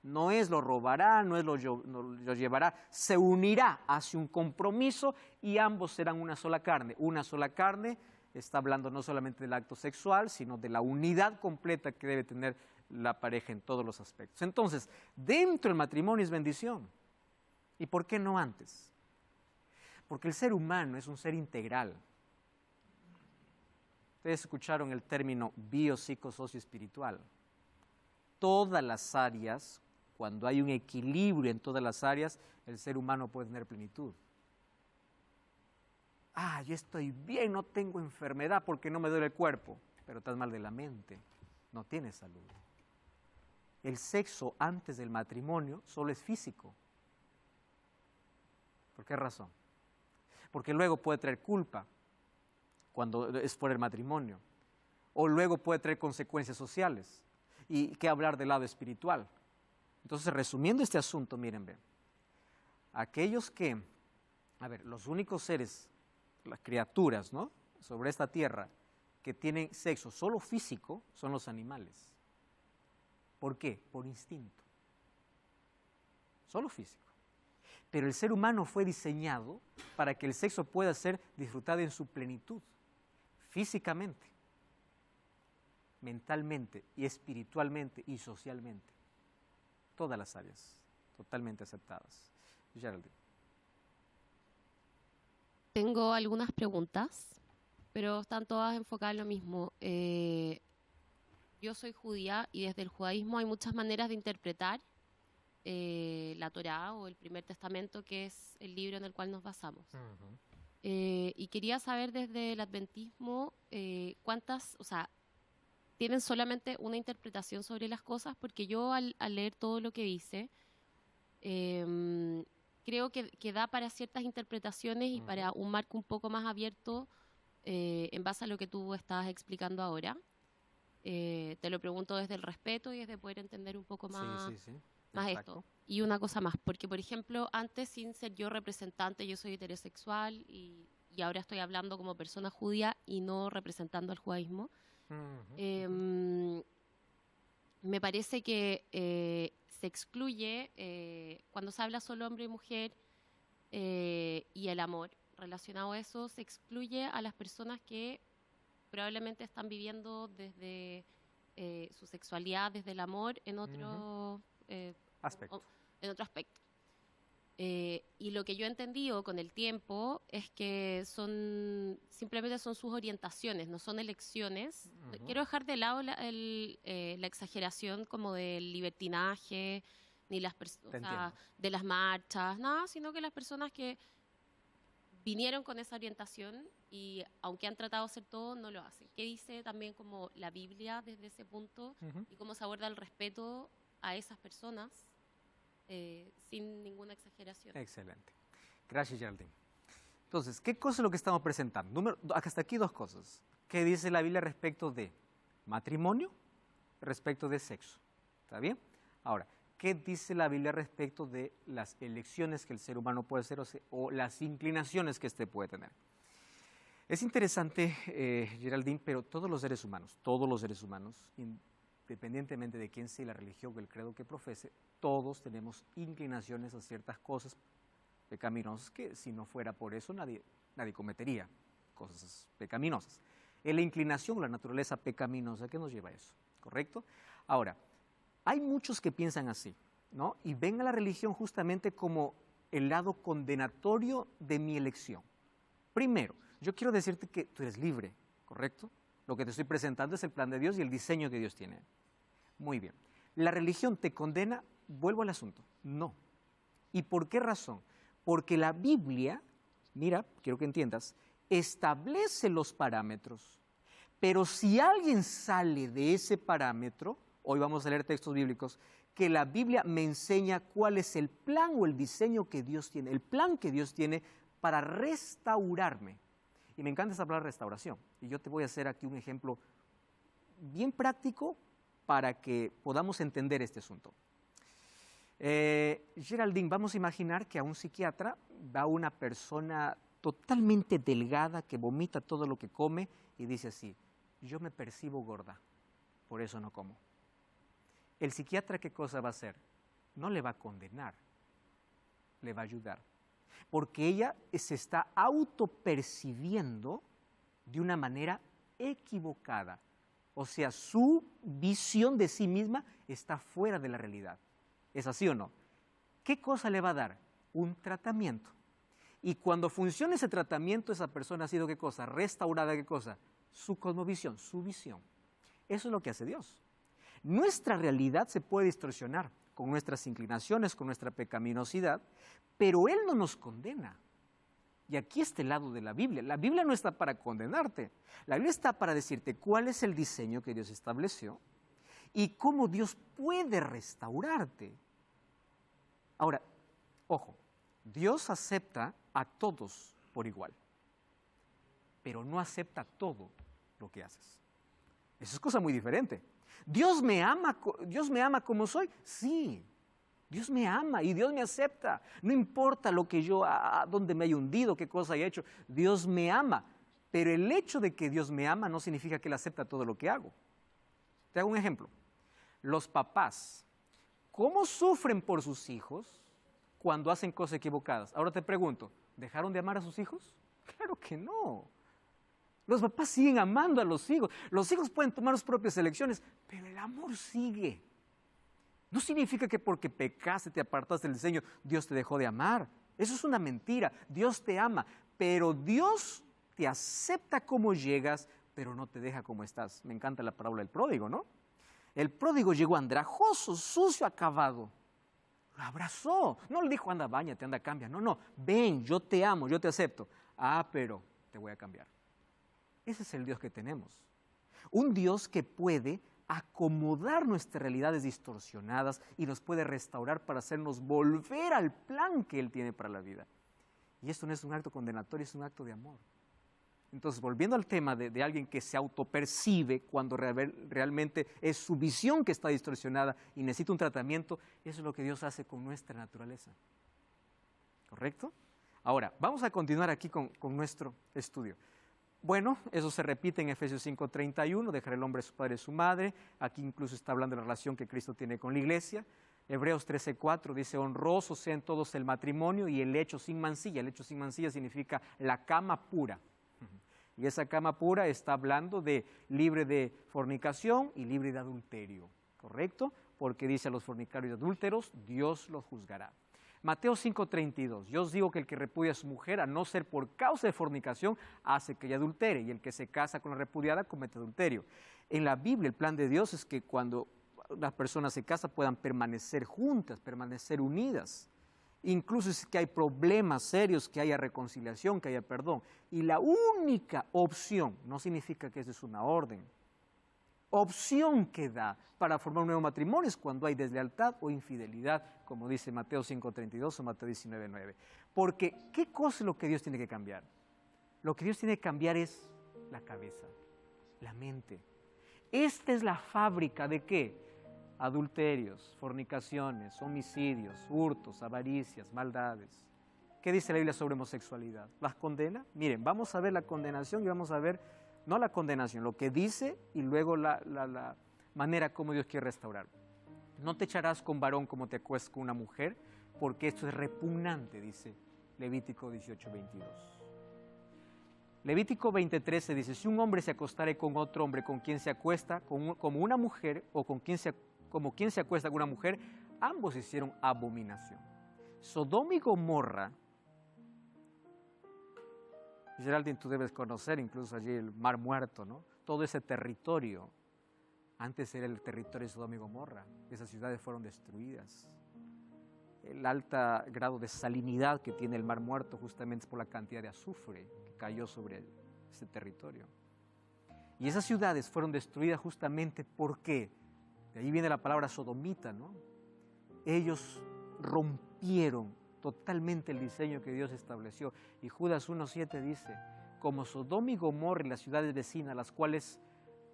No es lo robará, no es lo llevará, se unirá, hace un compromiso y ambos serán una sola carne. Una sola carne está hablando no solamente del acto sexual, sino de la unidad completa que debe tener la pareja en todos los aspectos. Entonces, dentro del matrimonio es bendición. ¿Y por qué no antes? Porque el ser humano es un ser integral. Ustedes escucharon el término biopsicosocioespiritual. Todas las áreas, cuando hay un equilibrio en todas las áreas, el ser humano puede tener plenitud. Yo estoy bien, no tengo enfermedad porque no me duele el cuerpo, pero estás mal de la mente, no tienes salud. El sexo antes del matrimonio solo es físico. ¿Por qué razón? Porque luego puede traer culpa cuando es por el matrimonio, o luego puede traer consecuencias sociales. ¿Y qué hablar del lado espiritual? Entonces, resumiendo este asunto, miren, ven. Aquellos que, los únicos seres, las criaturas, ¿no?, sobre esta tierra, que tienen sexo solo físico, son los animales. ¿Por qué? Por instinto. Solo físico. Pero el ser humano fue diseñado para que el sexo pueda ser disfrutado en su plenitud, físicamente, mentalmente y espiritualmente y socialmente. Todas las áreas, totalmente aceptadas. Geraldine. Tengo algunas preguntas, pero están todas enfocadas en lo mismo. Yo soy judía y desde el judaísmo hay muchas maneras de interpretar la Torá o el Primer Testamento, que es el libro en el cual nos basamos. Y quería saber desde el adventismo cuántas, tienen solamente una interpretación sobre las cosas, porque yo al leer todo lo que dice, creo que da para ciertas interpretaciones y para un marco un poco más abierto en base a lo que tú estás explicando ahora. Te lo pregunto desde el respeto y desde poder entender un poco más, más esto. Y una cosa más, porque por ejemplo, antes sin ser yo representante, yo soy heterosexual y ahora estoy hablando como persona judía y no representando al judaísmo. Me parece que se excluye, cuando se habla solo hombre y mujer y el amor, relacionado a eso, se excluye a las personas que probablemente están viviendo desde su sexualidad, desde el amor, en otro aspecto. En otro aspecto. Y lo que yo he entendido con el tiempo es que simplemente son sus orientaciones, no son elecciones. Quiero dejar de lado la exageración como del libertinaje, ni de las marchas, nada, sino que las personas que vinieron con esa orientación y aunque han tratado de hacer todo, no lo hacen. ¿Qué dice también como la Biblia desde ese punto y cómo se aborda el respeto a esas personas sin ninguna exageración. Excelente. Gracias, Geraldine. Entonces, ¿qué cosa es lo que estamos presentando? Hasta aquí 2 cosas. ¿Qué dice la Biblia respecto de matrimonio, respecto de sexo? ¿Está bien? Ahora, ¿qué dice la Biblia respecto de las elecciones que el ser humano puede hacer o las inclinaciones que éste puede tener? Es interesante, Geraldine, pero todos los seres humanos, independientemente de quién sea la religión o el credo que profese, todos tenemos inclinaciones a ciertas cosas pecaminosas que si no fuera por eso nadie cometería cosas pecaminosas. Es la inclinación, la naturaleza pecaminosa que nos lleva a eso, ¿correcto? Ahora, hay muchos que piensan así, ¿no? Y ven a la religión justamente como el lado condenatorio de mi elección. Primero, yo quiero decirte que tú eres libre, ¿correcto? Lo que te estoy presentando es el plan de Dios y el diseño que Dios tiene. Muy bien. ¿La religión te condena? Vuelvo al asunto. No. ¿Y por qué razón? Porque la Biblia, mira, quiero que entiendas, establece los parámetros, pero si alguien sale de ese parámetro, hoy vamos a leer textos bíblicos, que la Biblia me enseña cuál es el plan o el diseño que Dios tiene, el plan que Dios tiene para restaurarme. Y me encanta esa palabra restauración. Y yo te voy a hacer aquí un ejemplo bien práctico para que podamos entender este asunto. Geraldine, vamos a imaginar que a un psiquiatra va una persona totalmente delgada que vomita todo lo que come y dice así, yo me percibo gorda, por eso no como. El psiquiatra, ¿qué cosa va a hacer? No le va a condenar, le va a ayudar. Porque ella se está autopercibiendo de una manera equivocada. O sea, su visión de sí misma está fuera de la realidad. ¿Es así o no? ¿Qué cosa le va a dar? Un tratamiento. Y cuando funcione ese tratamiento, esa persona ha sido ¿qué cosa? Restaurada, ¿qué cosa? Su cosmovisión, su visión. Eso es lo que hace Dios. Nuestra realidad se puede distorsionar con nuestras inclinaciones, con nuestra pecaminosidad, pero Él no nos condena. Y aquí está el lado de la Biblia. La Biblia no está para condenarte. La Biblia está para decirte cuál es el diseño que Dios estableció y cómo Dios puede restaurarte. Ahora, ojo, Dios acepta a todos por igual, pero no acepta todo lo que haces. Eso es cosa muy diferente. ¿Dios me ama como soy? Sí, Dios me ama y Dios me acepta. No importa lo que yo, dónde me haya hundido, qué cosa haya hecho, Dios me ama. Pero el hecho de que Dios me ama no significa que Él acepta todo lo que hago. Te hago un ejemplo. Los papás, ¿cómo sufren por sus hijos cuando hacen cosas equivocadas? Ahora te pregunto, ¿dejaron de amar a sus hijos? Claro que no. Los papás siguen amando a los hijos. Los hijos pueden tomar sus propias elecciones, pero el amor sigue. No significa que porque pecaste, te apartaste del diseño, Dios te dejó de amar. Eso es una mentira. Dios te ama, pero Dios te acepta como llegas, pero no te deja como estás. Me encanta la parábola del pródigo, ¿no? El pródigo llegó andrajoso, sucio, acabado. Lo abrazó. No le dijo, anda, báñate, anda, cambia. No, ven, yo te amo, yo te acepto. Pero te voy a cambiar. Ese es el Dios que tenemos. Un Dios que puede acomodar nuestras realidades distorsionadas y nos puede restaurar para hacernos volver al plan que Él tiene para la vida. Y esto no es un acto condenatorio, es un acto de amor. Entonces, volviendo al tema de alguien que se autopercibe cuando realmente es su visión que está distorsionada y necesita un tratamiento, eso es lo que Dios hace con nuestra naturaleza. ¿Correcto? Ahora, vamos a continuar aquí con nuestro estudio. Bueno, eso se repite en Efesios 5:31, dejar el hombre a su padre y a su madre. Aquí incluso está hablando de la relación que Cristo tiene con la iglesia. Hebreos 13:4 dice, honroso sean todos el matrimonio y el lecho sin mancilla. El lecho sin mancilla significa la cama pura. Y esa cama pura está hablando de libre de fornicación y libre de adulterio, ¿correcto? Porque dice a los fornicarios y adúlteros, Dios los juzgará. Mateo 5:32, yo os digo que el que repudia a su mujer, a no ser por causa de fornicación, hace que ella adultere, y el que se casa con la repudiada comete adulterio. En la Biblia el plan de Dios es que cuando las personas se casan puedan permanecer juntas, permanecer unidas. Incluso si es que hay problemas serios, que haya reconciliación, que haya perdón. Y la única opción, no significa que esa es una orden, opción que da para formar un nuevo matrimonio es cuando hay deslealtad o infidelidad, como dice Mateo 5:32 o Mateo 19:9. Porque, ¿qué cosa es lo que Dios tiene que cambiar? Lo que Dios tiene que cambiar es la cabeza, la mente. Esta es la fábrica ¿de qué? Adulterios, fornicaciones, homicidios, hurtos, avaricias, maldades. ¿Qué dice la Biblia sobre homosexualidad? ¿Las condena? Miren, vamos a ver la condenación y vamos a ver, no la condenación, lo que dice y luego la manera como Dios quiere restaurar. No te echarás con varón como te acuestas con una mujer, porque esto es repugnante, dice Levítico 18:22. Levítico 20:13 dice, si un hombre se acostare con otro hombre con quien se acuesta, como una mujer, o como quien se acuesta con una mujer, ambos hicieron abominación. Sodoma y Gomorra, Geraldine, tú debes conocer incluso allí el Mar Muerto, ¿no? Todo ese territorio, antes era el territorio de Sodoma y Gomorra, esas ciudades fueron destruidas. El alto grado de salinidad que tiene el Mar Muerto justamente es por la cantidad de azufre que cayó sobre ese territorio. Y esas ciudades fueron destruidas justamente porque, de ahí viene la palabra sodomita, ¿no? Ellos rompieron totalmente el diseño que Dios estableció. Y Judas 1:7 dice, como Sodoma y Gomorra y las ciudades vecinas, las cuales,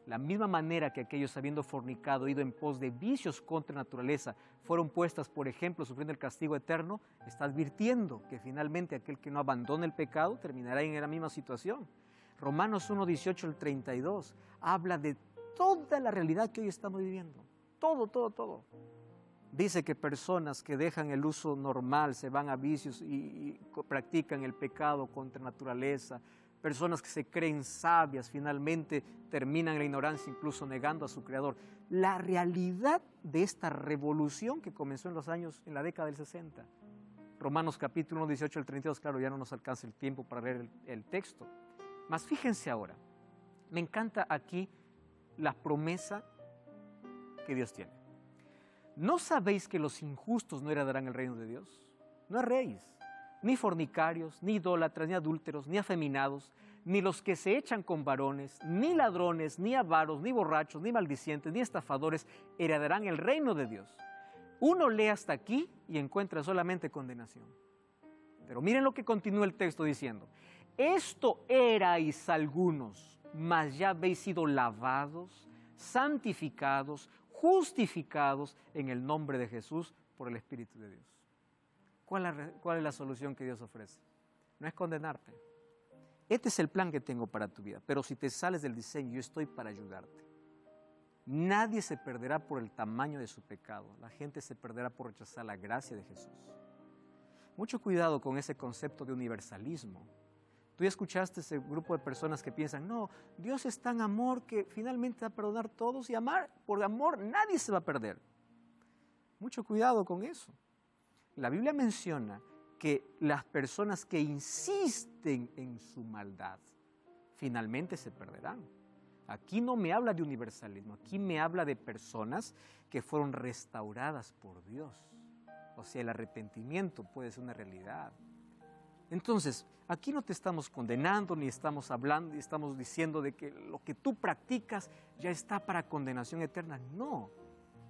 la misma manera que aquellos habiendo fornicado, ido en pos de vicios contra naturaleza, fueron puestas, por ejemplo, sufriendo el castigo eterno, está advirtiendo que finalmente aquel que no abandona el pecado terminará en la misma situación. Romanos 1:18 al 32 habla de toda la realidad que hoy estamos viviendo. Todo. Dice que personas que dejan el uso normal, se van a vicios y practican el pecado contra naturaleza, personas que se creen sabias, finalmente terminan en la ignorancia, incluso negando a su creador. La realidad de esta revolución que comenzó en la década del 60. Romanos capítulo 1, 18 al 32, claro, ya no nos alcanza el tiempo para leer el texto. Mas fíjense ahora, me encanta aquí la promesa que Dios tiene. ¿No sabéis que los injustos no heredarán el reino de Dios? No erréis, ni fornicarios, ni idólatras, ni adúlteros, ni afeminados, ni los que se echan con varones, ni ladrones, ni avaros, ni borrachos, ni maldicientes, ni estafadores heredarán el reino de Dios. Uno lee hasta aquí y encuentra solamente condenación. Pero miren lo que continúa el texto diciendo, esto erais algunos, mas ya habéis sido lavados, santificados, justificados en el nombre de Jesús por el Espíritu de Dios. ¿Cuál es la solución que Dios ofrece? No es condenarte. Este es el plan que tengo para tu vida, pero si te sales del diseño, yo estoy para ayudarte. Nadie se perderá por el tamaño de su pecado. La gente se perderá por rechazar la gracia de Jesús. Mucho cuidado con ese concepto de universalismo. Tú ya escuchaste ese grupo de personas que piensan, no, Dios es tan amor que finalmente va a perdonar a todos y por amor nadie se va a perder. Mucho cuidado con eso. La Biblia menciona que las personas que insisten en su maldad finalmente se perderán. Aquí no me habla de universalismo, aquí me habla de personas que fueron restauradas por Dios. O sea, el arrepentimiento puede ser una realidad. Entonces, aquí no te estamos condenando, ni estamos hablando, ni estamos diciendo de que lo que tú practicas ya está para condenación eterna. No,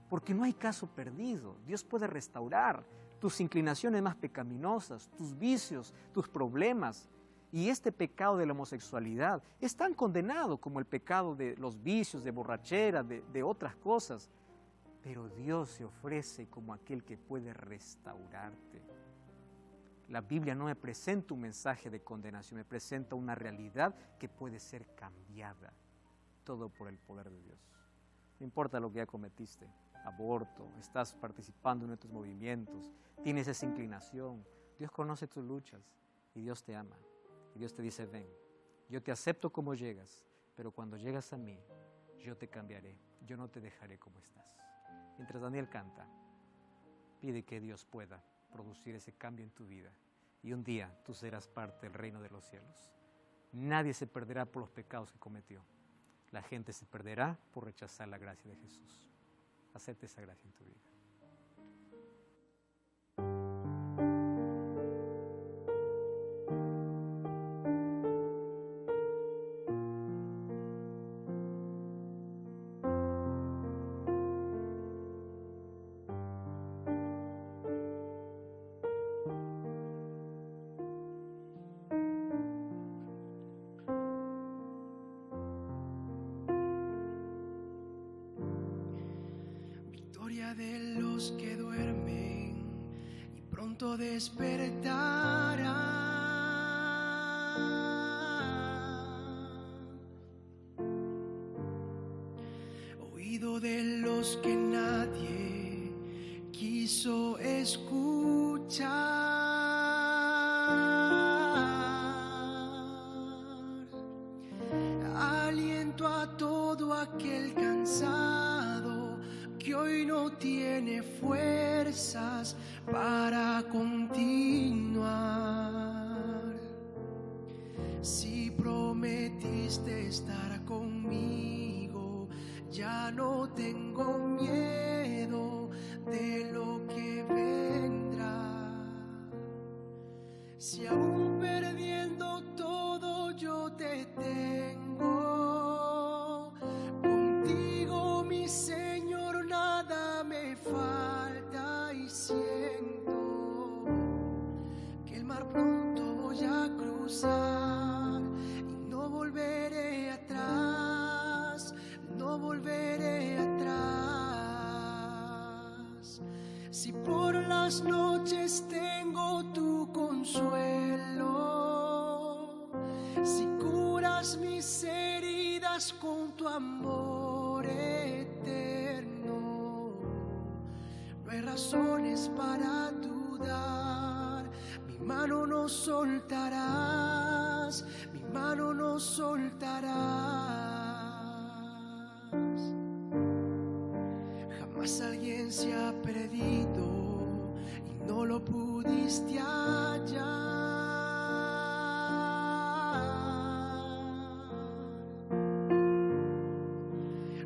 porque no hay caso perdido. Dios puede restaurar tus inclinaciones más pecaminosas, tus vicios, tus problemas. Y este pecado de la homosexualidad es tan condenado como el pecado de los vicios, de borrachera, de otras cosas. Pero Dios se ofrece como aquel que puede restaurarte. La Biblia no me presenta un mensaje de condenación, me presenta una realidad que puede ser cambiada, todo por el poder de Dios. No importa lo que ya cometiste, aborto, estás participando en estos movimientos, tienes esa inclinación, Dios conoce tus luchas y Dios te ama. Y Dios te dice, ven, yo te acepto como llegas, pero cuando llegas a mí, yo te cambiaré, yo no te dejaré como estás. Mientras Daniel canta, pide que Dios pueda producir ese cambio en tu vida y un día tú serás parte del reino de los cielos. Nadie se perderá por los pecados que cometió. La gente se perderá por rechazar la gracia de Jesús. Acepta esa gracia en tu vida. de los que duermen y pronto despertarán. Oído de los que nadie quiso escuchar. Aliento a todo aquel cansado que hoy no tiene fuerzas para continuar. Si prometiste estar conmigo, ya no tengo miedo de lo que vendrá. Si aún perdiendo todo yo te tengo, contigo mi Señor nada me falta, y siento que el mar pronto voy a cruzar y no volveré atrás, no volveré atrás. Si por las noches tengo tu consuelo, si curas mis heridas con tu amor eterno, no hay razones para dudar. Mi mano no soltarás, mi mano no soltarás. Jamás alguien se ha perdido y no lo pudiste hallar.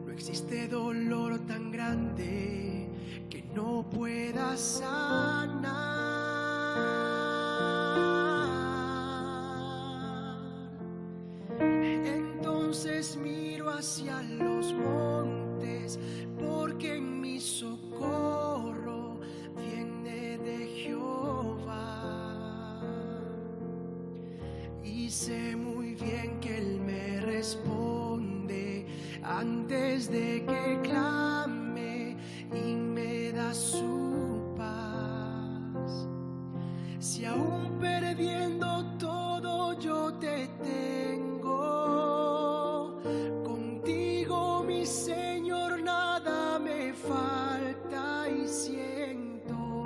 No existe dolor tan grande que no pueda sanar. Entonces miro hacia los montes, porque en mi socorro viene de Jehová. Y sé muy bien que Él me responde antes de que clame y me da su paz. Si aún perdiendo todo yo te tengo, contigo mi Señor nada me falta, y siento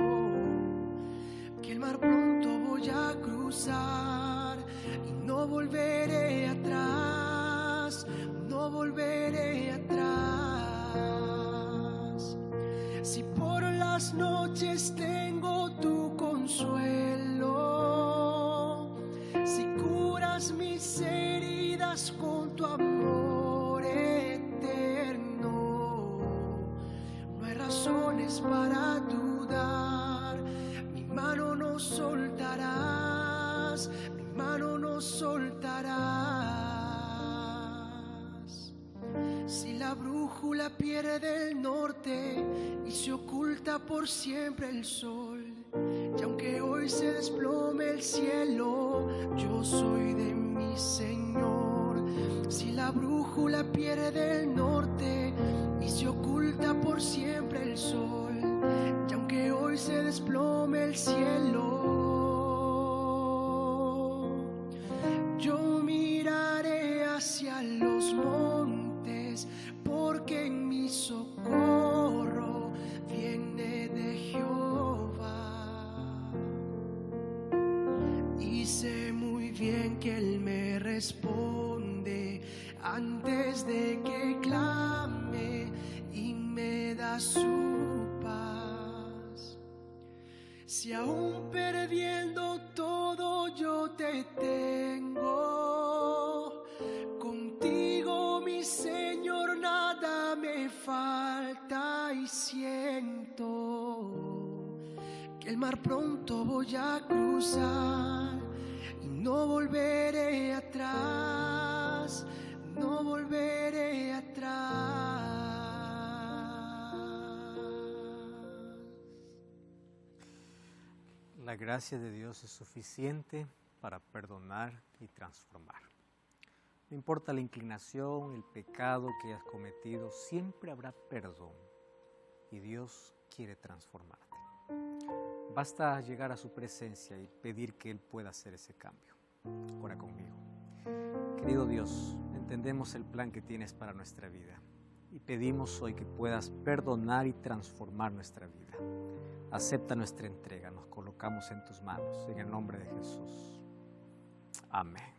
que el mar pronto voy a cruzar y no volveré atrás, no volveré atrás. Si por las noches tengo tu consuelo, si curas mis heridas con tu amor eterno, no hay razones para dudar. Mi mano no soltarás, mi mano no soltarás. Si la brújula pierde el norte y se oculta por siempre el sol, y aunque hoy se desplome el cielo, yo soy de mi Señor. Si la brújula pierde el norte y se oculta por siempre el sol, y aunque hoy se desplome el cielo, yo miraré hacia los montes, porque en mi socorro viene de Jehová. Y sé muy bien que Él me responde antes de que clame y me da su paz. Si aún perdiendo todo yo te tengo, contigo mi Señor nada me falta, y siento que el mar pronto voy a cruzar y no volveré atrás, no volveré atrás. La gracia de Dios es suficiente para perdonar y transformar. No importa la inclinación, el pecado que hayas cometido, siempre habrá perdón. y Dios quiere transformarte. Basta llegar a su presencia y pedir que Él pueda hacer ese cambio. Ora conmigo. Querido Dios, entendemos el plan que tienes para nuestra vida y pedimos hoy que puedas perdonar y transformar nuestra vida. Acepta nuestra entrega, nos colocamos en tus manos, en el nombre de Jesús. Amén.